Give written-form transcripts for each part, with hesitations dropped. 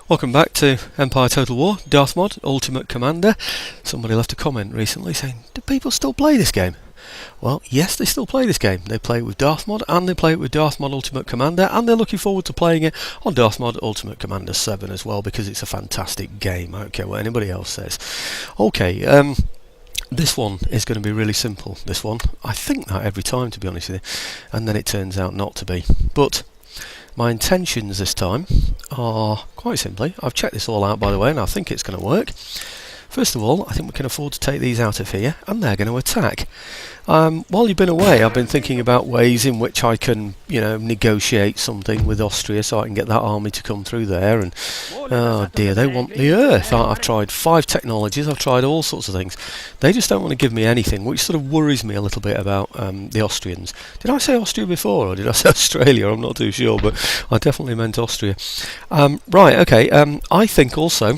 Welcome back to Empire Total War, Darthmod Ultimate Commander. Somebody left a comment recently saying, do people still play this game? Well, yes, they still play this game. They play it with Darthmod and they play it with Darthmod Ultimate Commander, and they're looking forward to playing it on Darthmod Ultimate Commander 7 as well, because it's a fantastic game. I don't care what anybody else says. Okay, this one is going to be really simple, this one. I think that every time, to be honest with you, and then it turns out not to be. But my intentions this time are quite simply, I've checked this all out by the way, and I think it's going to work. First of all, I think we can afford to take these out of here, and they're going to attack. While you've been away, I've been thinking about ways in which I can, negotiate something with Austria so I can get that army to come through there. And oh dear, they want the earth. I've tried 5 technologies, I've tried all sorts of things. They just don't want to give me anything, which sort of worries me a little bit about the Austrians. Did I say Austria before, or did I say Australia? I'm not too sure, but I definitely meant Austria. Right, okay, I think also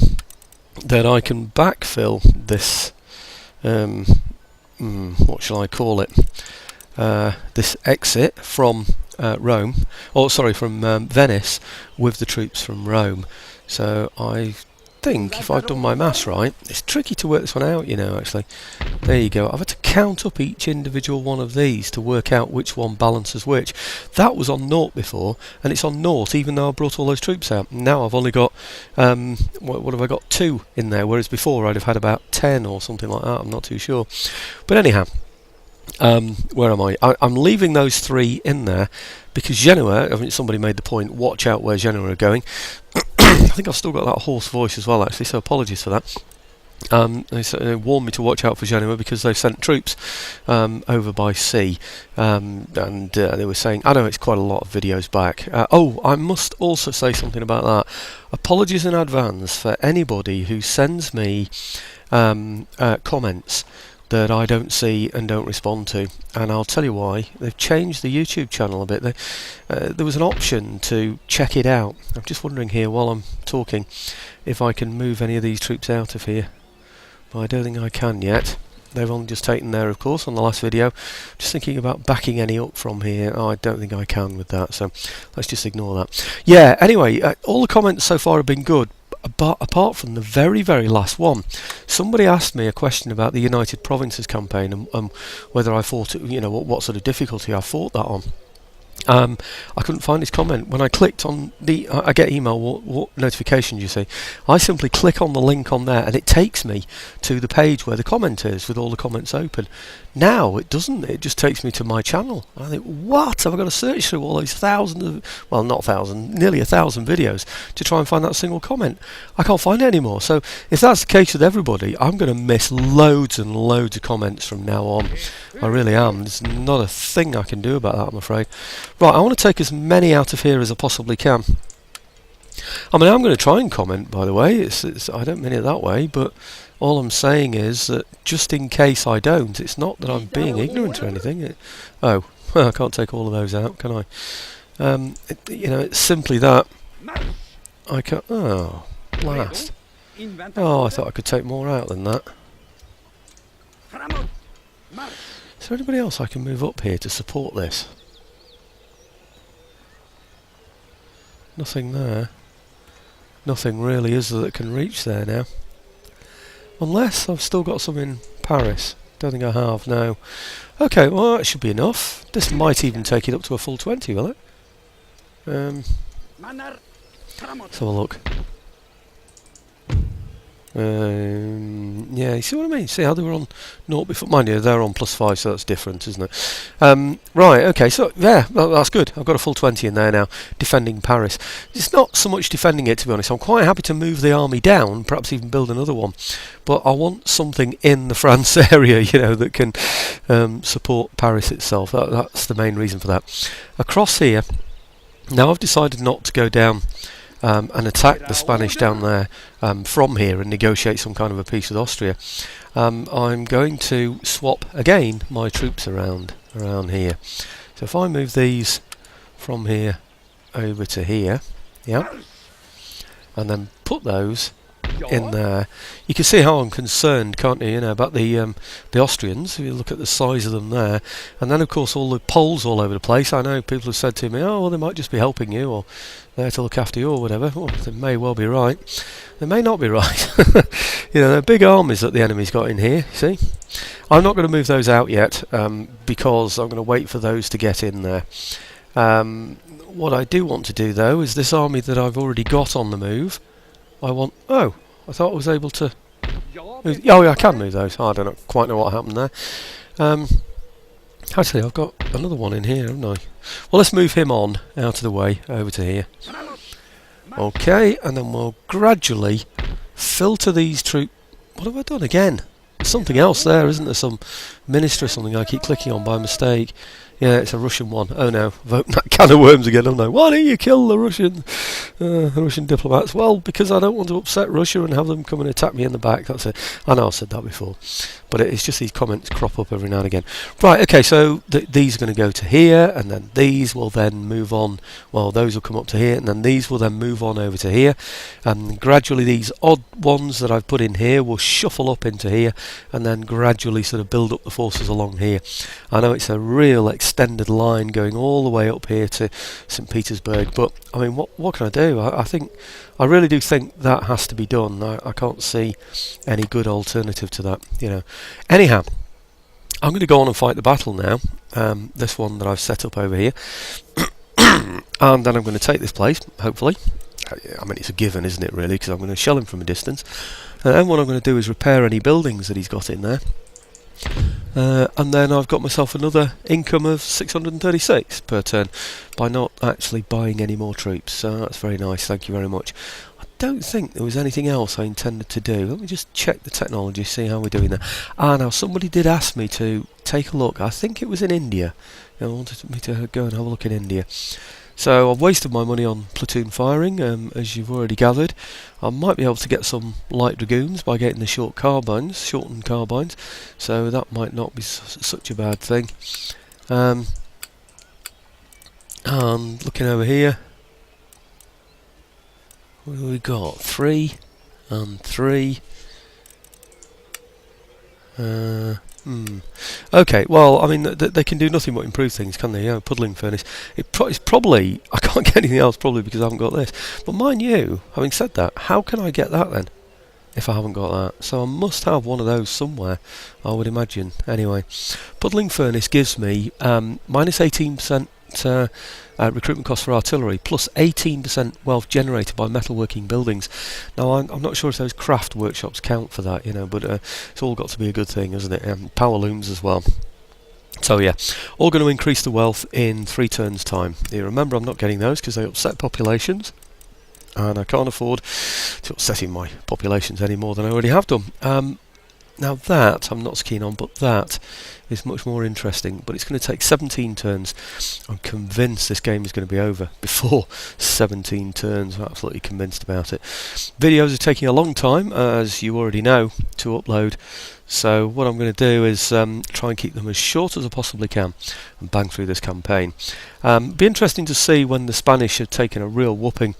that I can backfill this, what shall I call it, this exit from Rome, from Venice, with the troops from Rome. So I think, if I've done my maths right, it's tricky to work this one out, actually. There you go. I've had to count up each individual one of these to work out which one balances which. That was on naught before, and it's on naught even though I brought all those troops out. Now I've only got, what have I got, 2 in there, whereas before I'd have had about 10 or something like that, I'm not too sure. But anyhow, where am I? I'm leaving those 3 in there because Genoa, I mean, somebody made the point, watch out where Genoa are going. I think I've still got that hoarse voice as well, actually, so apologies for that. They warned me to watch out for Genoa because they've sent troops over by sea, and they were saying, I know it's quite a lot of videos back. Oh, I must also say something about that. Apologies in advance for anybody who sends me comments that I don't see and don't respond to, and I'll tell you why. They've changed the YouTube channel a bit. There was an option to check it out. I'm just wondering here while I'm talking if I can move any of these troops out of here, but I don't think I can yet. They've only just taken there, of course, on the last video. Just thinking about backing any up from here. Oh, I don't think I can with that, so let's just ignore that. Yeah, anyway, all the comments so far have been good, but apart from the very, very last one. Somebody asked me a question about the United Provinces campaign and whether I fought it, what sort of difficulty I fought that on. I couldn't find his comment. When I clicked on the, I get email what notifications, you see. I simply click on the link on there and it takes me to the page where the comment is with all the comments open. Now it doesn't, it just takes me to my channel. I think, what? Have I got to search through all those thousands of, well, not thousands, nearly 1,000 videos to try and find that single comment? I can't find it anymore. So if that's the case with everybody, I'm going to miss loads and loads of comments from now on. I really am. There's not a thing I can do about that, I'm afraid. Right, I want to take as many out of here as I possibly can. I mean, I'm going to try and comment, by the way. I don't mean it that way, but all I'm saying is that just in case I don't, it's not that I'm being ignorant or anything. I can't take all of those out, can I? It's simply that I can't. Oh, blast! Oh, I thought I could take more out than that. Is there anybody else I can move up here to support this? Nothing there. Nothing really is there that can reach there now. Unless I've still got some in Paris. Don't think I have, no. Okay, well that should be enough. This might even take it up to a full 20, will it? Let's have a look. Yeah, you see what I mean? See how they were on 0 before? Mind you, they're on +5, so that's different, isn't it? Right, okay, so yeah, that's good. I've got a full 20 in there now, defending Paris. It's not so much defending it, to be honest. I'm quite happy to move the army down, perhaps even build another one. But I want something in the France area, that can support Paris itself. That's the main reason for that. Across here, now I've decided not to go down and attack the Spanish down there from here and negotiate some kind of a peace with Austria. I'm going to swap again my troops around here. So if I move these from here over to here, yeah, and then put those in there. You can see how I'm concerned, can't you? You know, about the Austrians. If you look at the size of them there, and then of course all the Poles all over the place. I know people have said to me, "Oh, well, they might just be helping you, or there to look after you, or whatever." Well, they may well be right. They may not be right. You know, they're big armies that the enemy's got in here. See, I'm not going to move those out yet because I'm going to wait for those to get in there. What I do want to do though is this army that I've already got on the move. Oh, I thought I was able to move. Oh yeah, I can move those. I don't quite know what happened there. Actually, I've got another one in here, haven't I? Well, let's move him on out of the way over to here. Okay, and then we'll gradually filter these troops. What have I done again? There's something else there, isn't there? Some minister or something I keep clicking on by mistake. Yeah, it's a Russian one. Oh no, I've opened that can of worms again, haven't I? Why don't you kill the Russian diplomats? Well, because I don't want to upset Russia and have them come and attack me in the back. That's it. I know I've said that before, but it's just these comments crop up every now and again. Right, okay, so these are going to go to here, and then these will then move on. Well, those will come up to here, and then these will then move on over to here, and gradually these odd ones that I've put in here will shuffle up into here, and then gradually sort of build up the forces along here. I know it's a real extended line going all the way up here to St. Petersburg, but I mean, what can I do? I really do think that has to be done. I can't see any good alternative to that, you know. Anyhow, I'm going to go on and fight the battle now, this one that I've set up over here, and then I'm going to take this place, hopefully. I mean, it's a given, isn't it, really, because I'm going to shell him from a distance, and then what I'm going to do is repair any buildings that he's got in there. And then I've got myself another income of 636 per turn by not actually buying any more troops, so that's very nice, thank you very much. I don't think there was anything else I intended to do. Let me just check the technology, see how we're doing there. Now somebody did ask me to take a look. I think it was in India. They wanted me to go and have a look in India. So I've wasted my money on platoon firing, as you've already gathered. I might be able to get some light dragoons by getting the shortened carbines, so that might not be such a bad thing. And looking over here, what have we got? 3 and 3. Okay, well, I mean, they can do nothing but improve things, can they? Yeah, puddling furnace. It's probably, I can't get anything else probably because I haven't got this. But mind you, having said that, how can I get that then if I haven't got that? So I must have one of those somewhere, I would imagine. Anyway, puddling furnace gives me minus 18% recruitment cost for artillery, plus 18% wealth generated by metalworking buildings. Now I'm not sure if those craft workshops count for that, you know, but it's all got to be a good thing, isn't it? Power looms as well. So yeah, all going to increase the wealth in 3 turns time. You remember, I'm not getting those because they upset populations, and I can't afford to upsetting my populations any more than I already have done. Now that I'm not so keen on, but that is much more interesting. But it's going to take 17 turns. I'm convinced this game is going to be over before 17 turns. I'm absolutely convinced about it. Videos are taking a long time, as you already know, to upload. So what I'm going to do is try and keep them as short as I possibly can and bang through this campaign. Be interesting to see when the Spanish have taken a real whooping.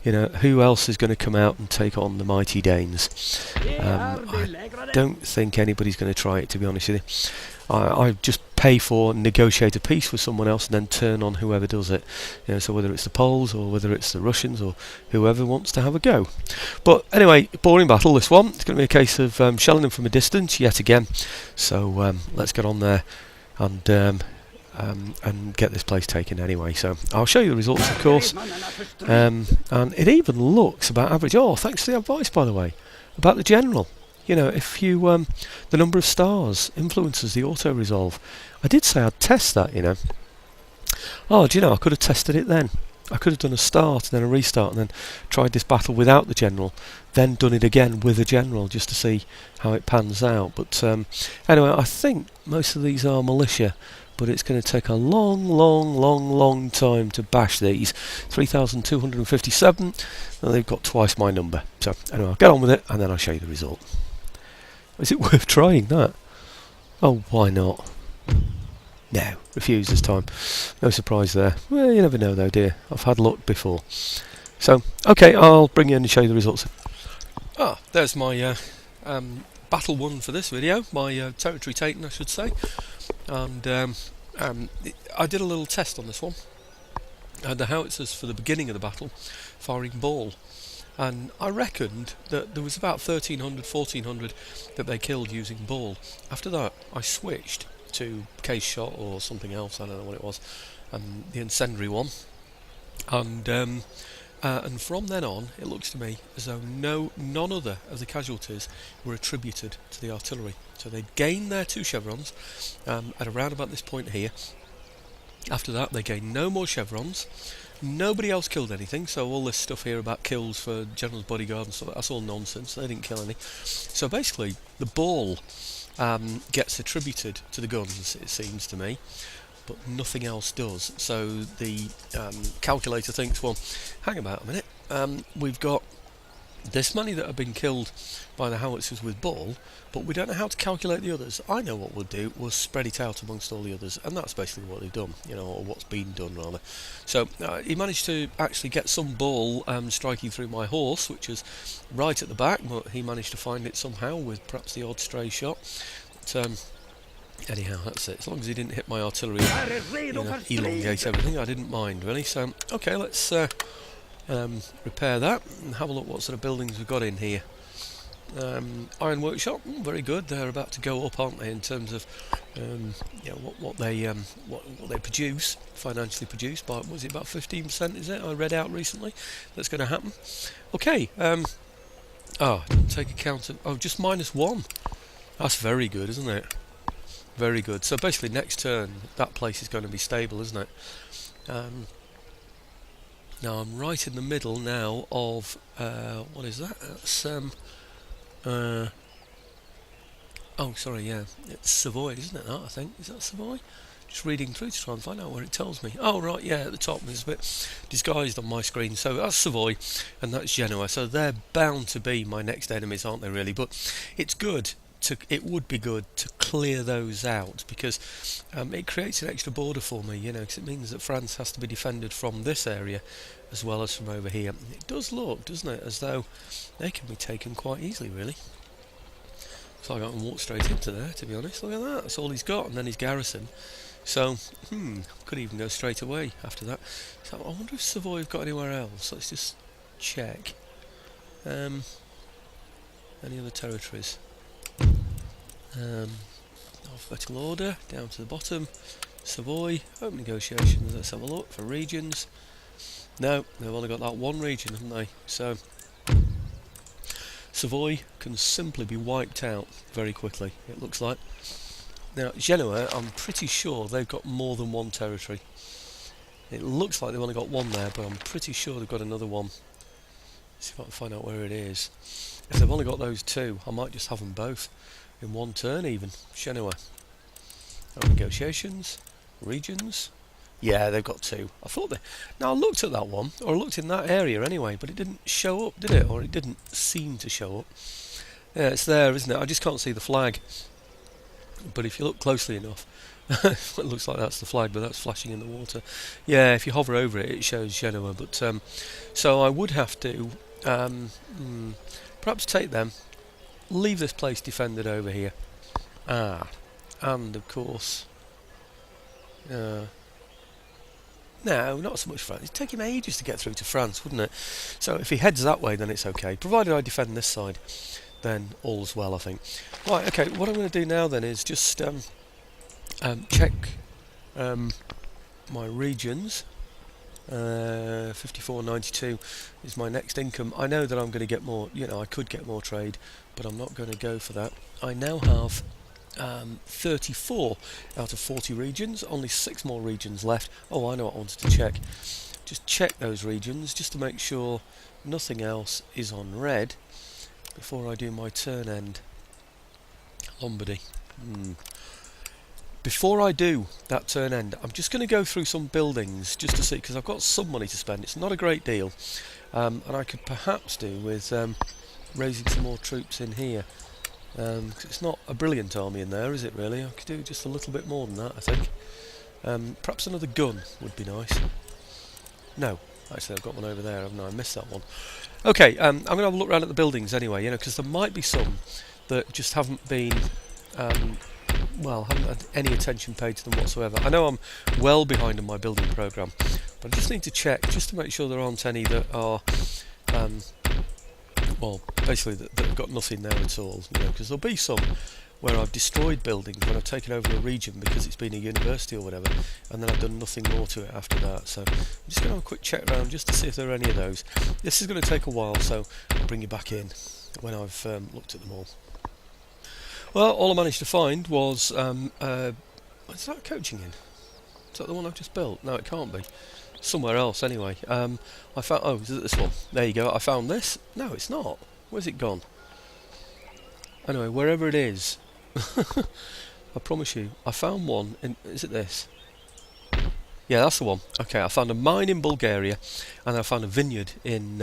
You know, who else is going to come out and take on the mighty Danes? I don't think anybody's going to try it, to be honest with you. I just pay for negotiate a peace with someone else and then turn on whoever does it. You know, so whether it's the Poles or whether it's the Russians or whoever wants to have a go. But anyway, boring battle this one. It's going to be a case of shelling them from a distance yet again. So let's get on there and get this place taken anyway. So I'll show you the results, of course, and it even looks about average. Oh, thanks for the advice, by the way, about the general. You know, if you the number of stars influences the auto resolve. I did say I'd test that, you know. Oh, do you know, I could have tested it then. I could have done a start and then a restart and then tried this battle without the general, then done it again with the general just to see how it pans out. But anyway, I think most of these are militia, but it's going to take a long time to bash these. 3,257, and they've got twice my number. So anyway, I'll get on with it and then I'll show you the result. Is it worth trying that? Oh, why not? No, refuse this time. No surprise there. Well, you never know though, dear. I've had luck before. So, okay, I'll bring you in and show you the results. There's my battle won for this video, my territory taken I should say, and I did a little test on this one. I had the howitzers for the beginning of the battle firing ball, and I reckoned that there was about 1300, 1400 that they killed using ball. After that I switched to case shot or something else, I don't know what it was, the incendiary one, and from then on it looks to me as though none other of the casualties were attributed to the artillery. So they gained their 2 chevrons at around about this point here. After that they gained no more chevrons. Nobody else killed anything, so all this stuff here about kills for General's bodyguard and stuff, that's all nonsense. They didn't kill any. So basically the ball gets attributed to the guns, it seems to me, but nothing else does. So the calculator thinks, well, hang about a minute, we've got this many that have been killed by the howitzers with ball, but we don't know how to calculate the others. I know what we'll do, we'll spread it out amongst all the others, and that's basically what they've done, you know, or what's been done rather. So he managed to actually get some ball striking through my horse, which is right at the back, but he managed to find it somehow with perhaps the odd stray shot. But, anyhow, that's it. As long as he didn't hit my artillery, elongate everything, I didn't mind really. So, okay, let's repair that and have a look what sort of buildings we've got in here. Iron workshop, very good. They're about to go up, aren't they, in terms of what they produce, financially produce by, was it about 15%, is it? I read out recently that's going to happen. Okay, didn't take account of, just -1. That's very good, isn't it? Very good. So basically next turn that place is going to be stable, isn't it? Now I'm right in the middle now of what is that? That's oh sorry, yeah, it's Savoy, isn't it? That, I think, is that Savoy? Just reading through to try and find out where it tells me. Oh right, yeah, at the top it's a bit disguised on my screen. So that's Savoy and that's Genoa. So they're bound to be my next enemies, aren't they really? But it's good. It would be good to clear those out, because it creates an extra border for me, you know, because it means that France has to be defended from this area as well as from over here. It does look, doesn't it, as though they can be taken quite easily, really. Looks like I can walk straight into there, to be honest. Look at that, that's all he's got, and then his garrison. So, could even go straight away after that. So I wonder if Savoy have got anywhere else. Let's just check. Any other territories? Alphabetical order, down to the bottom. Savoy, open negotiations, let's have a look for regions. No, they've only got that one region, haven't they? So Savoy can simply be wiped out very quickly, it looks like. Now Genoa, I'm pretty sure they've got more than one territory. It looks like they've only got one there, but I'm pretty sure they've got another one. Let's see if I can find out where it is. If they've only got those 2, I might just have them both in one turn even. Genoa. Negotiations. Regions. Yeah, they've got 2. I thought they... Now I looked at that one, or I looked in that area anyway, but it didn't show up, did it? Or it didn't seem to show up. Yeah, it's there, isn't it? I just can't see the flag. But if you look closely enough, it looks like that's the flag, but that's flashing in the water. Yeah, if you hover over it, it shows Genoa. But so I would have to perhaps take them, leave this place defended over here. And of course, no, not so much France. It'd take him ages to get through to France, wouldn't it? So if he heads that way, then it's okay. Provided I defend this side, then all's well, I think. Right, okay, what I'm going to do now then is just check my regions. 54.92 is my next income. I know that I'm going to get more, you know, I could get more trade, but I'm not going to go for that. I now have 34 out of 40 regions, only 6 more regions left. Oh, I know what I wanted to check. Just check those regions, just to make sure nothing else is on red before I do my turn end. Lombardy. Before I do that turn end, I'm just going to go through some buildings just to see, because I've got some money to spend. It's not a great deal, and I could perhaps do with raising some more troops in here. Cause it's not a brilliant army in there, is it really? I could do just a little bit more than that, I think. Perhaps another gun would be nice. No, Actually, I've got one over there, haven't I? I missed that one. Okay, I'm going to have a look around at the buildings anyway, because there might be some that just haven't been, well, haven't had any attention paid to them whatsoever. I know I'm well behind on my building programme, but I just need to check, just to make sure there aren't any that are, well, basically that have got nothing there at all, because there'll be some where I've destroyed buildings when I've taken over a region because it's been a university or whatever, and then I've done nothing more to it after that. So I'm just going to have a quick check around just to see if there are any of those. This is going to take a while, so I'll bring you back in when I've looked at them all. Well, all I managed to find was, is that a coaching inn? Is that the one I've just built? No, it can't be. Somewhere else anyway. I found, oh, is it this one? There you go, I found this. No, it's not. Where's it gone? Anyway, wherever it is, I promise you, I found one in, is it this? Yeah, that's the one. Okay, I found a mine in Bulgaria, and I found a vineyard in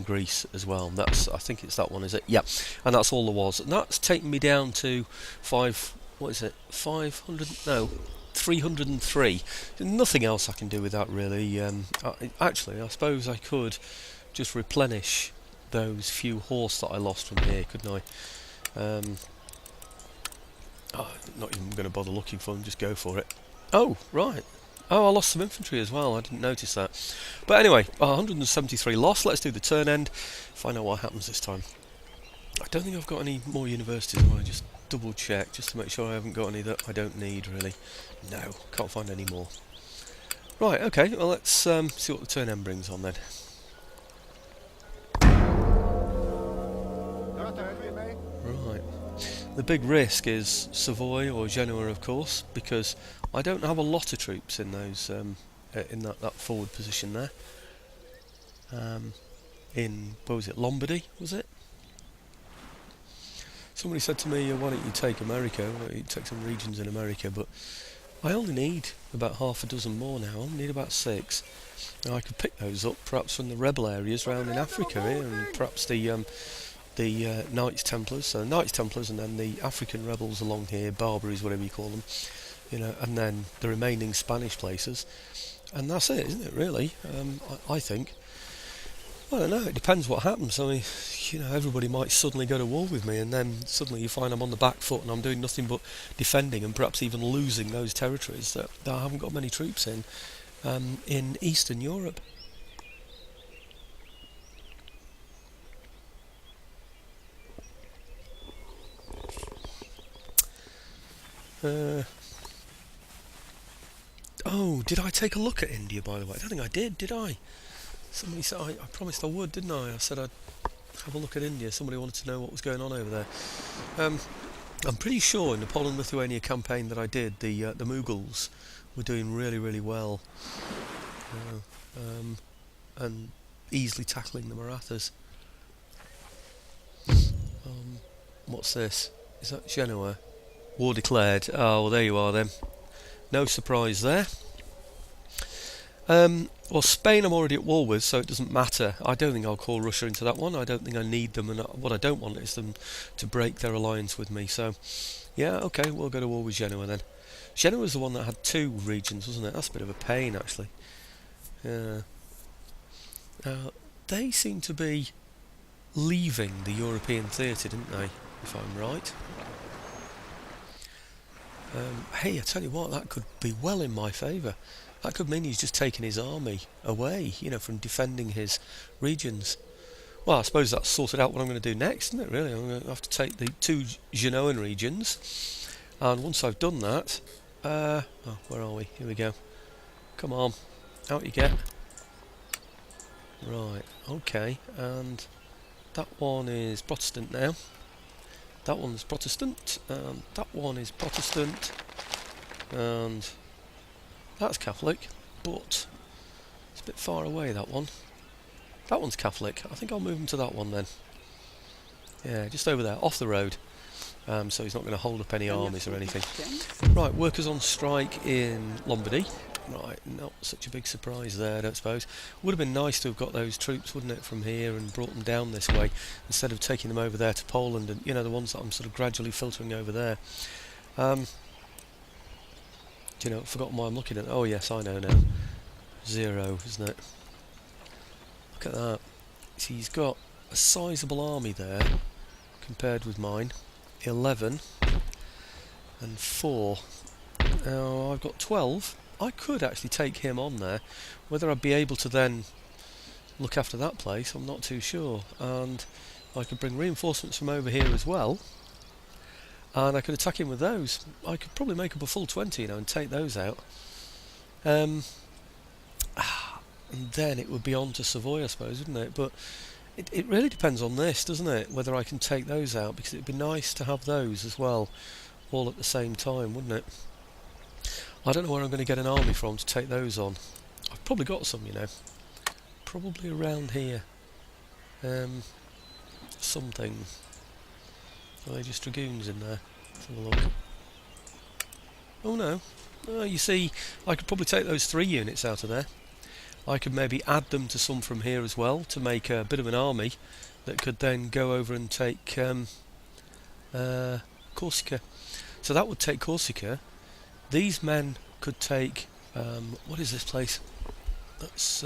Greece as well. And that's, I think it's that one, is it? Yeah, and that's all there was. And that's taken me down to 303. Nothing else I can do with that really. Actually, I suppose I could just replenish those few horse that I lost from here, couldn't I? Not even going to bother looking for them, just go for it. Oh, right. Oh, I lost some infantry as well, I didn't notice that. But anyway, 173 lost. Let's do the turn end, find out what happens this time. I don't think I've got any more universities. I want to just double check, just to make sure I haven't got any that I don't need, really. No, can't find any more. Right, okay, well let's see what the turn end brings on then. Right. The big risk is Savoy or Genoa, of course, because I don't have a lot of troops in those in that forward position there. In, what was it, Lombardy, was it? Somebody said to me, why don't you take America, why don't you take some regions in America, but I only need about half a dozen more now. I only need about 6. Now I could pick those up perhaps from the rebel areas around in Africa here, and perhaps the Knights Templars, so Knights Templars and then the African rebels along here, Barbaries, whatever you call them, and then the remaining Spanish places, and that's it, isn't it, really? I think. I don't know, it depends what happens. I mean, everybody might suddenly go to war with me, and then suddenly you find I'm on the back foot and I'm doing nothing but defending and perhaps even losing those territories that I haven't got many troops in Eastern Europe. Oh, did I take a look at India, by the way? I don't think I did I? Somebody said, I promised I would, didn't I? I said I'd have a look at India. Somebody wanted to know what was going on over there. I'm pretty sure in the Poland-Lithuania campaign that I did, the Mughals were doing really, really well. And easily tackling the Marathas. What's this? Is that Genoa? War declared. Oh, well, there you are then. No surprise there. Well, Spain I'm already at war with, so it doesn't matter. I don't think I'll call Russia into that one. I don't think I need them, and what I don't want is them to break their alliance with me. So, yeah, okay, we'll go to war with Genoa then. Genoa was the one that had 2 regions, wasn't it? That's a bit of a pain, actually. Yeah. They seem to be leaving the European theatre, didn't they? If I'm right. Hey, I tell you what, that could be well in my favour. That could mean he's just taken his army away, from defending his regions. Well, I suppose that's sorted out what I'm going to do next, isn't it, really? I'm going to have to take the 2 Genoan regions, and once I've done that... oh, where are we? Here we go. Come on, out you get. Right, okay, and that one is Protestant now. That one's Protestant, and that one is Protestant, and... that's Catholic, but it's a bit far away, that one. That one's Catholic. I think I'll move him to that one then. Yeah, just over there, off the road. So he's not going to hold up any armies or anything. Right, workers on strike in Lombardy. Right, not such a big surprise there, I don't suppose. Would have been nice to have got those troops, wouldn't it, from here and brought them down this way, instead of taking them over there to Poland and, the ones that I'm sort of gradually filtering over there. I've forgotten why I'm looking at. Oh yes, I know now. 0, isn't it? look at that. See, he's got a sizable army there compared with mine. 11 and 4. Now I've got 12. I could actually take him on there. Whether I'd be able to then look after that place, I'm not too sure. And I could bring reinforcements from over here as well, and I could attack him with those. I could probably make up a full 20, and take those out. And then it would be on to Savoy, I suppose, wouldn't it? But it really depends on this, doesn't it? Whether I can take those out, because it'd be nice to have those as well, all at the same time, wouldn't it? I don't know where I'm going to get an army from to take those on. I've probably got some, you know. Probably around here. Something. Are they just dragoons in there? Let's have a look. Oh no. Oh, you see, I could probably take those 3 units out of there. I could maybe add them to some from here as well to make a bit of an army that could then go over and take Corsica. So that would take Corsica. These men could take what is this place? That's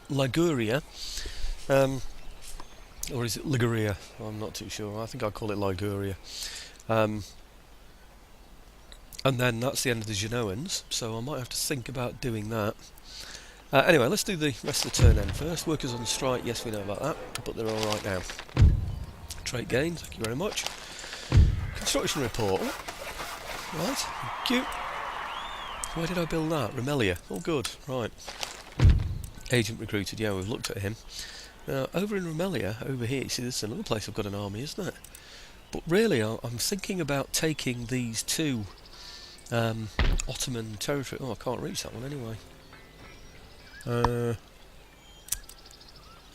Liguria, or is it Liguria? I'm not too sure. I think I'd call it Liguria. And then that's the end of the Genoans, so I might have to think about doing that. Anyway, let's do the rest of the turn then first. Workers on strike, yes, we know about that, but they're alright now. Trait gains, thank you very much. Construction report. Right, thank you. Where did I build that? Remelia. Oh, good, right. Agent recruited, yeah, we've looked at him. Now, over in Remelia, over here, you see, this is another place I've got an army, isn't it? But really, I'm thinking about taking these 2 Ottoman territory. Oh, I can't reach that one anyway.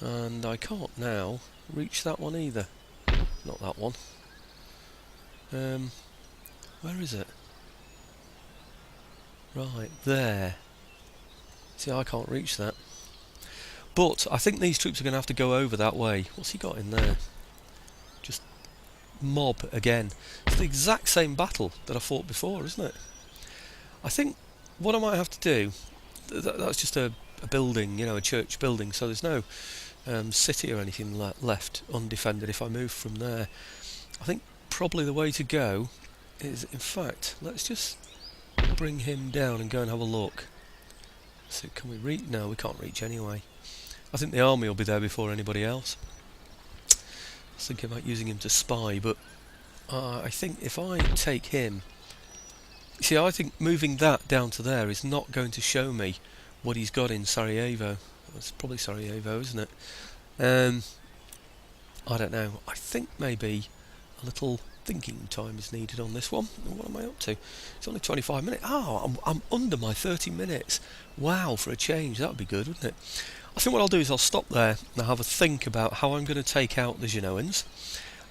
And I can't now reach that one either. Not that one. Where is it? Right, there. See, I can't reach that. But I think these troops are going to have to go over that way. What's he got in there? Just mob again. It's the exact same battle that I fought before, isn't it? I think what I might have to do, that's just a building, you know, a church building, so there's no city or anything left undefended if I move from there. I think probably the way to go is, in fact, let's just bring him down and go and have a look. So can we reach? No, we can't reach anyway. I think the army will be there before anybody else. I was thinking about using him to spy, but I think if I take him... See, I think moving that down to there is not going to show me what he's got in Sarajevo. It's probably Sarajevo, isn't it? I don't know. I think maybe a little thinking time is needed on this one. What am I up to? It's only 25 minutes. Oh, I'm under my 30 minutes. Wow, for a change. That would be good, wouldn't it? I think what I'll do is I'll stop there and have a think about how I'm going to take out the Genoans,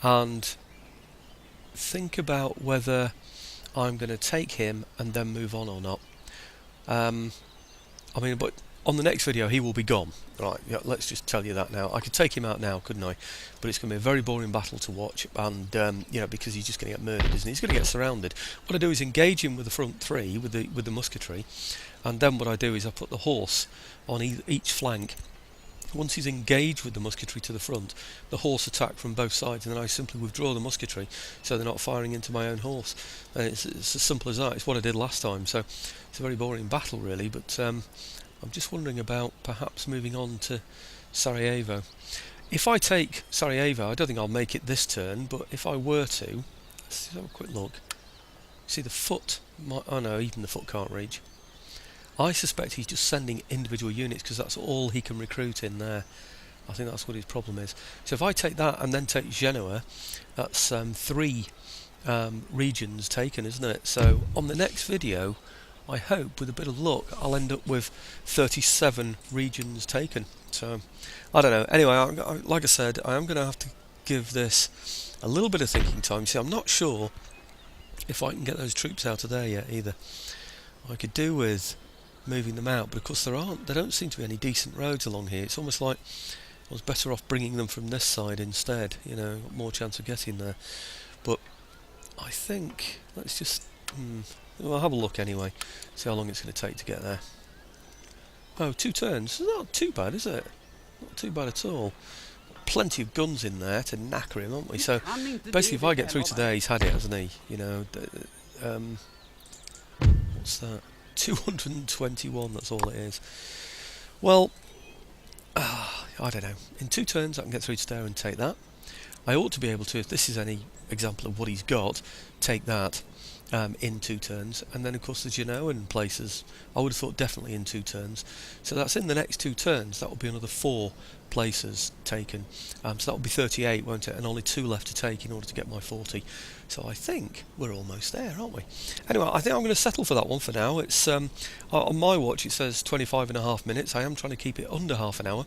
and think about whether I'm going to take him and then move on or not. I mean, but on the next video he will be gone. Right, yeah, let's just tell you that now. I could take him out now, couldn't I? But it's going to be a very boring battle to watch, and you know, because he's just going to get murdered, isn't he? He's going to get surrounded. What I do is engage him with the front 3 with the musketry, and then what I do is I put the horse on each flank. Once he's engaged with the musketry to the front, the horse attack from both sides, and then I simply withdraw the musketry so they're not firing into my own horse. It's as simple as that. It's what I did last time, so it's a very boring battle really, but I'm just wondering about perhaps moving on to Sarajevo. If I take Sarajevo, I don't think I'll make it this turn, but if I were to, let's have a quick look. See, the foot, oh no, even the foot can't reach. I suspect he's just sending individual units because that's all he can recruit in there. I think that's what his problem is. So if I take that and then take Genoa, that's 3 regions taken, isn't it? So on the next video, I hope with a bit of luck I'll end up with 37 regions taken. So I don't know. Anyway, like I said, I am going to have to give this a little bit of thinking time. See, I'm not sure if I can get those troops out of there yet either. I could do with moving them out, but of course there don't seem to be any decent roads along here. It's almost like I was better off bringing them from this side instead, you know, got more chance of getting there. But I think let's just well, I'll have a look anyway, see how long it's going to take to get there. Oh, 2 turns. It's not too bad, is it? not too bad at all. Plenty of guns in there to knacker him, aren't we? So basically, if I get through today, he's had it, hasn't he? You know, what's that? 221. That's all it is. Well, I don't know. In 2 turns, I can get through today and take that. I ought to be able to, if this is any example of what he's got, take that in 2 turns. And then, of course, the Genoan places, I would have thought definitely in 2 turns. So that's in the next 2 turns. That will be another 4 places taken. So that will be 38, won't it? And only 2 left to take in order to get my 40. So I think we're almost there, aren't we? Anyway, I think I'm going to settle for that one for now. It's on my watch it says 25.5 minutes. I am trying to keep it under half an hour.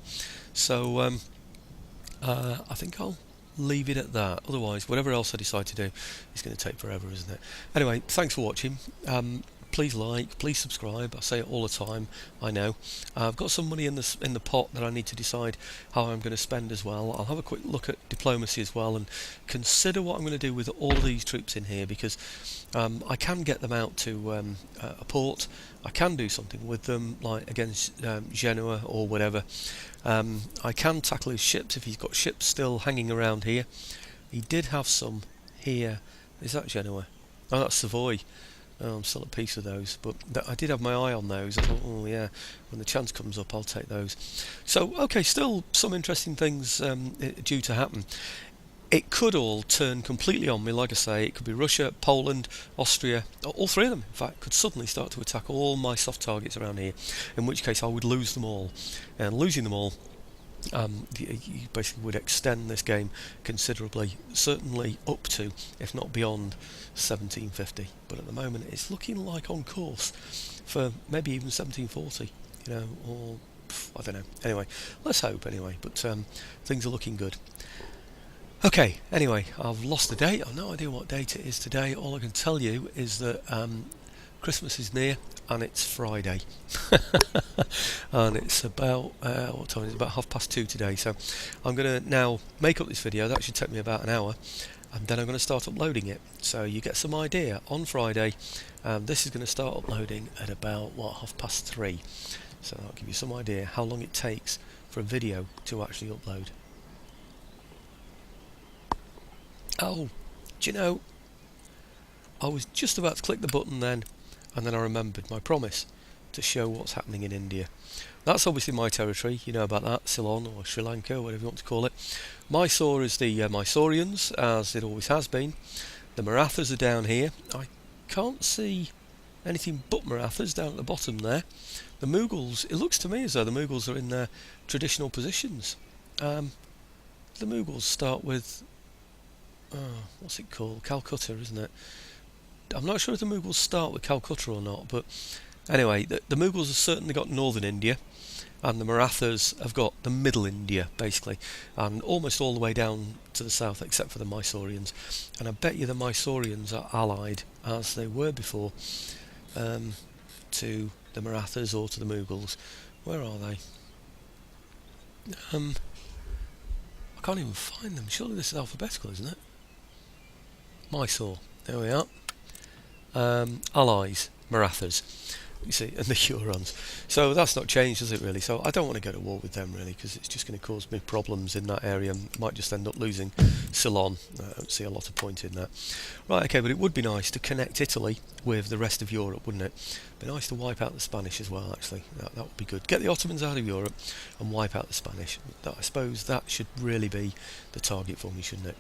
So I think I'll leave it at that. Otherwise, whatever else I decide to do is going to take forever, isn't it? Anyway, thanks for watching. Please like, please subscribe. I say it all the time, I know. I've got some money in the pot that I need to decide how I'm going to spend as well. I'll have a quick look at diplomacy as well and consider what I'm going to do with all of these troops in here, because I can get them out to a port. I can do something with them, like against Genoa or whatever. I can tackle his ships if he's got ships still hanging around here. He did have some here. Is that Genoa? Oh, that's Savoy. Oh, I'm still at peace with those, but I did have my eye on those. I thought, oh yeah, when the chance comes up, I'll take those. So, okay, still some interesting things due to happen. It could all turn completely on me, like I say. It could be Russia, Poland, Austria, all 3 of them, in fact, could suddenly start to attack all my soft targets around here, in which case I would lose them all. And losing them all, you basically would extend this game considerably, certainly up to, if not beyond, 1750. But at the moment it's looking like on course for maybe even 1740, you know, or I don't know. Anyway, let's hope anyway, but things are looking good. Okay, anyway, I've lost the date. I've no idea what date it is today. All I can tell you is that Christmas is near and it's Friday. And it's about, what time is it? About 2:30 today. So I'm going to now make up this video. That should take me about an hour. And then I'm going to start uploading it. So you get some idea. On Friday, this is going to start uploading at about, what, 3:30. So that'll give you some idea how long it takes for a video to actually upload. Oh, do you know, I was just about to click the button then, and then I remembered my promise to show what's happening in India. That's obviously my territory, you know about that, Ceylon or Sri Lanka, whatever you want to call it. Mysore is the Mysoreans, as it always has been. The Marathas are down here. I can't see anything but Marathas down at the bottom there. The Mughals, it looks to me as though the Mughals are in their traditional positions. The Mughals start with, what's it called? Calcutta, isn't it? I'm not sure if the Mughals start with Calcutta or not, but anyway, the Mughals have certainly got northern India, and the Marathas have got the middle India, basically, and almost all the way down to the south, except for the Mysoreans. And I bet you the Mysoreans are allied, as they were before, to the Marathas or to the Mughals. Where are they? I can't even find them. Surely this is alphabetical, isn't it? Mysore. There we are. Allies, Marathas, you see, and the Hurons. So that's not changed, does it really? So I don't want to go to war with them really, because it's just going to cause me problems in that area. Might just end up losing Ceylon. I don't see a lot of point in that. Right, okay, but it would be nice to connect Italy with the rest of Europe, wouldn't it? It'd be nice to wipe out the Spanish as well, actually. That would be good. Get the Ottomans out of Europe and wipe out the Spanish. I suppose that should really be the target for me, shouldn't it?